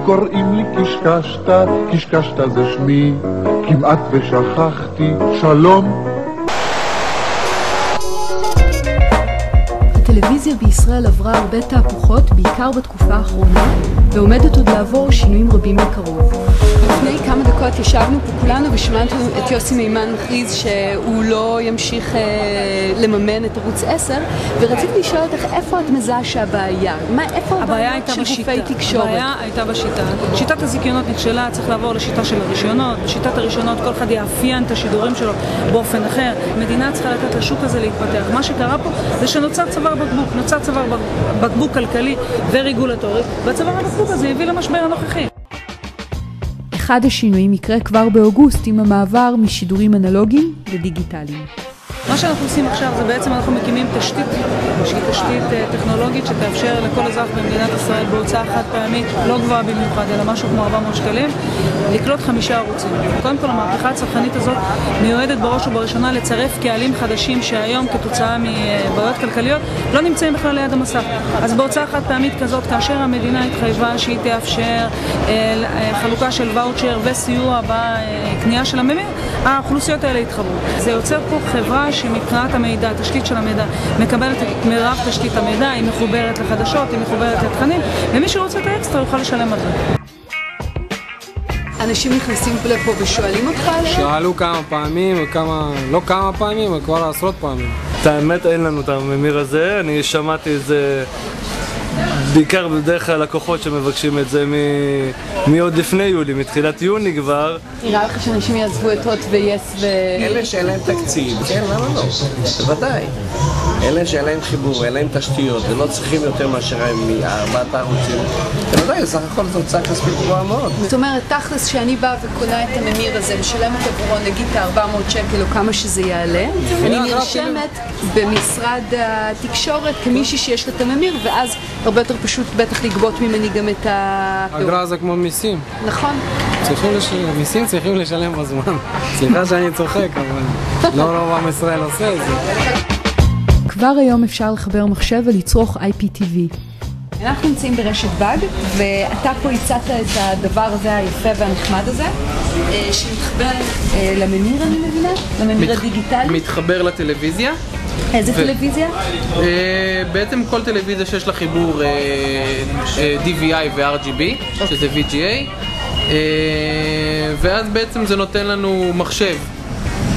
קוראים לי קשקשת, קשקשת זה שמי, כמעט ושכחתי, שלום. הטלוויזיה בישראל עברה הרבה תהפוכות, בעיקר בתקופה האחרונה, ועומדת עוד לעבור שינויים רבים מקרוב. לפני כמה דקות ישבנו פה כולנו ושמענו את יוסי מימן מכריז שהוא לא ימשיך לממן את ערוץ 10, ורציתי לשאול אותך איפה את מזהה שהבעיה? איפה הבעיה של גופי תקשורת? הבעיה הייתה בשיטה. שיטת הזיכיונות נכשלה, צריך לעבור לשיטה של הרישיונות. בשיטת הרישיונות כל אחד יאפיין את השידורים שלו באופן אחר. המדינה צריכה לתת לשוק הזה להתפתח. מה שקרה פה זה שנוצר צוואר בקבוק, נוצר צוואר בקבוק כלכלי ורגולטורי, והצוואר הבקבוק הזה הביא למשבר הנוכחי. אחד השינויים יקרה כבר באוגוסט עם המעבר משידורים אנלוגיים לדיגיטליים. מה שאנחנו עושים עכשיו זה בעצם אנחנו מקימים תשתית, שהיא תשתית טכנולוגית שתאפשר לכל אזרח במדינת ישראל בהוצאה חד פעמית, לא גבוהה במיוחד, אלא משהו כמו 400 שקלים, לקלוט 5 ערוצים. קודם כל, המהפכה הצרכנית הזאת מיועדת בראש ובראשונה לצרף קהלים חדשים שהיום כתוצאה מבעיות כלכליות לא נמצאים בכלל ליד המסך. אז בהוצאה חד פעמית כזאת, כאשר המדינה התחייבה שהיא תאפשר חלוקה של ואוצ'ר וסיוע בקנייה של הממיר, האוכלוסיות האלה התחברו. זה יוצר פה חברה שמבחינת המידע, התשתית של המידע, מקבלת את מרב תשתית המידע, היא מחוברת לחדשות, היא מחוברת לתכנים, ומי שרוצה את האקסטרה יוכל לשלם על זה. אנשים נכנסים לפה ושואלים אותך עליהם? שאלו כמה פעמים, לא כמה פעמים, אבל כבר עשרות פעמים. את האמת, אין לנו את הממיר הזה, אני שמעתי את זה בעיקר בדרך הלקוחות שמבקשים את זה מעוד לפני יולי, מתחילת יוני כבר. נראה לך שאנשים יעזבו את הוט ויס אלה שאין להם תקציב, כן, למה לא? בוודאי. אלה שאין להם חיבור, אין להם תשתיות, ולא צריכים יותר מאשר הם מ4 הערוצים. בוודאי, סך הכל זו הוצאה כספית גבוהה מאוד. זאת אומרת, תכלס שאני באה וקונה את הממיר הזה, משלמת עבורו נגיד את 400 שקל או כמה שזה יעלה, אני נרשמת במשרד התקשורת כמישהי שיש לה את הממיר, ואז הרבה יותר פשוט בטח לגבות ממני גם את אגרה זה כמו מיסים. נכון. מיסים צריכים לשלם בזמן. סליחה שאני צוחק, אבל לא רוב עם ישראל עושה את זה. כבר היום אפשר לחבר מחשב ולצרוך IPTV. אנחנו נמצאים ברשת בג, ואתה פה הצעת את הדבר הזה היפה והנחמד הזה, שמתחבר לממיר, אני מבינה? לממיר הדיגיטלי? מתחבר לטלוויזיה. איזה טלוויזיה? בעצם כל טלוויזיה שיש לה חיבור DVI ו-RGB, שזה VGA, ואז בעצם זה נותן לנו מחשב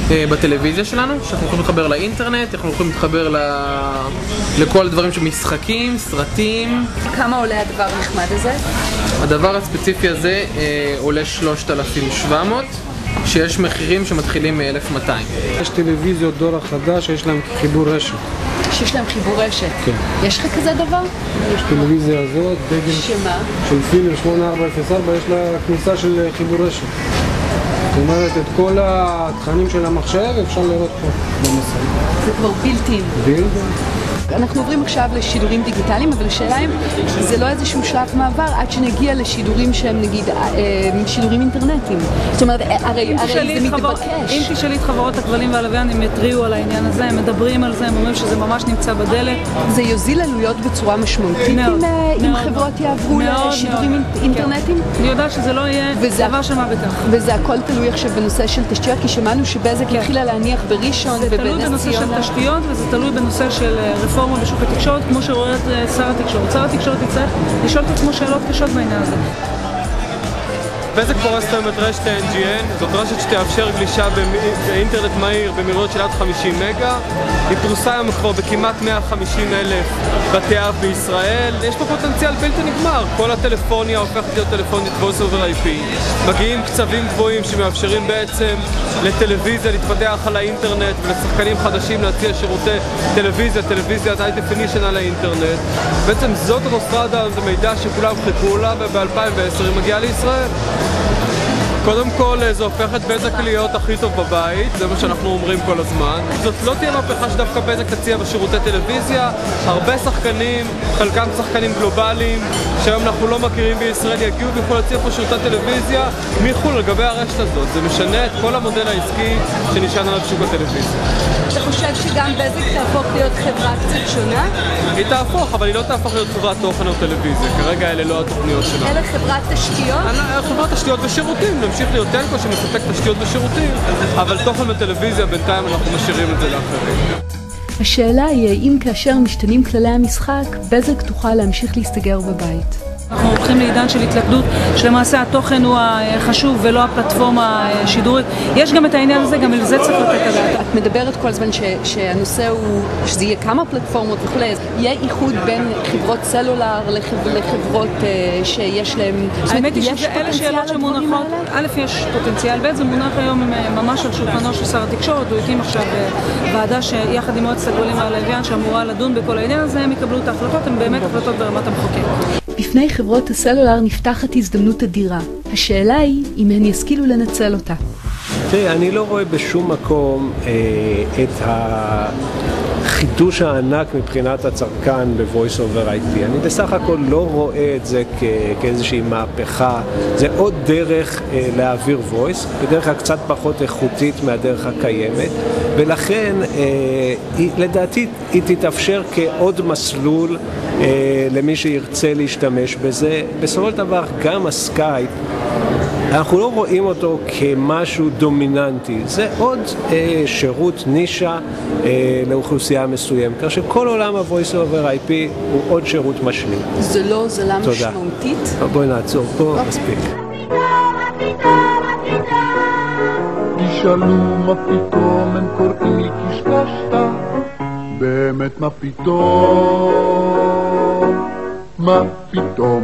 בטלוויזיה שלנו, שאנחנו יכולים לחבר לאינטרנט, אנחנו יכולים להתחבר לכל הדברים שמשחקים, סרטים. כמה עולה הדבר הנחמד הזה? הדבר הספציפי הזה עולה 3,700, שיש מחירים שמתחילים מ-1,200. יש טלוויזיות דור החדש שיש להם חיבור רשת. שיש להם חיבור רשת? כן. יש לך כזה דבר? יש טלוויזיה הזאת, דגל שמה? של פיליפס 8404, יש לה כניסה של חיבור רשת. זאת אומרת, את כל התכנים של המחשב אפשר לראות פה במסך. זה כבר בילטין. אנחנו עוברים עכשיו לשידורים דיגיטליים, אבל השאלה אם זה לא איזשהו שלב מעבר עד שנגיע לשידורים שהם נגיד שידורים אינטרנטיים. זאת אומרת, הרי זה מתבקש. אם תשאלי את חברות הכבלים והלוויין, הם יתריעו על העניין הזה, הם מדברים על זה, הם אומרים שזה ממש נמצא בדלת. זה יוזיל עלויות בצורה משמעותית אם חברות יעברו לשידורים אינטרנטיים? אני יודעת שזה לא יהיה דבר שמה בכך. וזה הכל תלוי עכשיו בנושא של תשתיות, כי שמענו שבזק התחילה להניח בראשון ובנס ציונה. זה תלוי בנושא של תשתיות וזה תלוי בנושא של רפורמה בשוק התקשורת, כמו שרואה את שר התקשורת. שר התקשורת יצטרך לשאול את עצמו שאלות קשות בעניין הזה. בזק פורסת היום את רשת NGN, זאת רשת שתאפשר גלישה באינטרנט מהיר במהירות של עד 50 מגה. היא פרוסה היום כבר בכמעט 150,000 בתי אב בישראל. יש פה פוטנציאל בלתי נגמר. כל הטלפוניה הופכת להיות טלפונית voice over IP. מגיעים קצבים גבוהים שמאפשרים בעצם לטלוויזיה להתפתח על האינטרנט ולשחקנים חדשים להציע שירותי טלוויזיית high definition על האינטרנט. בעצם זאת הנוסטרדה, זה מידע שכולם חיכו לה, וב-2010 היא מגיעה לישראל. קודם כל זה הופך את בזק להיות הכי טוב בבית, זה מה שאנחנו אומרים כל הזמן. זאת לא תהיה מהפכה שדווקא בזק תציע בשירותי טלוויזיה. הרבה שחקנים, חלקם שחקנים גלובליים, שהיום אנחנו לא מכירים בישראל, יגיעו ויכולו להציע פה שירותי טלוויזיה מחו"ל לגבי הרשת הזאת. זה משנה את כל המודל העסקי שנשען עליו שוק הטלוויזיה. אתה חושב שגם בזק תהפוך להיות חברה קצת שונה? היא תהפוך, אבל היא לא תהפוך להיות חברת תוכן או טלוויזיה. כרגע אלה לא התוכניות שלנו. אלה חברת תשתיות? חברת תשתיות ושירותים, נמשיך להיות טלקו שמספק תשתיות ושירותים, אבל תוכן וטלוויזיה בינתיים אנחנו משאירים את זה לאחרים. השאלה היא האם כאשר משתנים כללי המשחק, בזק תוכל להמשיך להסתגר בבית. אנחנו הולכים לעידן של התלכדות, שלמעשה התוכן הוא החשוב ולא הפלטפורמה השידורית. יש גם את העניין הזה, גם על זה צריך לתת את הדעת. את מדברת כל הזמן שהנושא הוא, שזה יהיה כמה פלטפורמות וכו'. יהיה איחוד בין חברות סלולר לחברות שיש להם... האמת היא שאלה שאלות שמונחות. א', יש פוטנציאל, ב', זה מונח היום ממש על שולחנו של שר התקשורת. הוא הקים עכשיו ועדה שיחד עם מועצת הכבלים והלוויין שאמורה לדון בכל העניין הזה, הם יקבלו את ההחלטות, הן באמת החלטות ברמת המחוקק. בפני חברות הסלולר נפתחת הזדמנות אדירה. השאלה היא אם הן ישכילו לנצל אותה. תראי, אני לא רואה בשום מקום את החידוש הענק מבחינת הצרכן ב-Voice over IP. אני בסך הכל לא רואה את זה כאיזושהי מהפכה. זה עוד דרך להעביר voice, בדרך כלל קצת פחות איכותית מהדרך הקיימת, ולכן לדעתי היא תתאפשר כעוד מסלול למי שירצה להשתמש בזה. בסופו של דבר גם הסקייפ, אנחנו לא רואים אותו כמשהו דומיננטי, זה עוד שירות נישה לאוכלוסייה מסוימת, כך שכל עולם ה-Voice over IP הוא עוד שירות משלים. זה לא הוזלה משמעותית? בואי נעצור פה, מספיק. תשאלו מה פתאום הם קוראים לי קשקשת, באמת מה פתאום, מה פתאום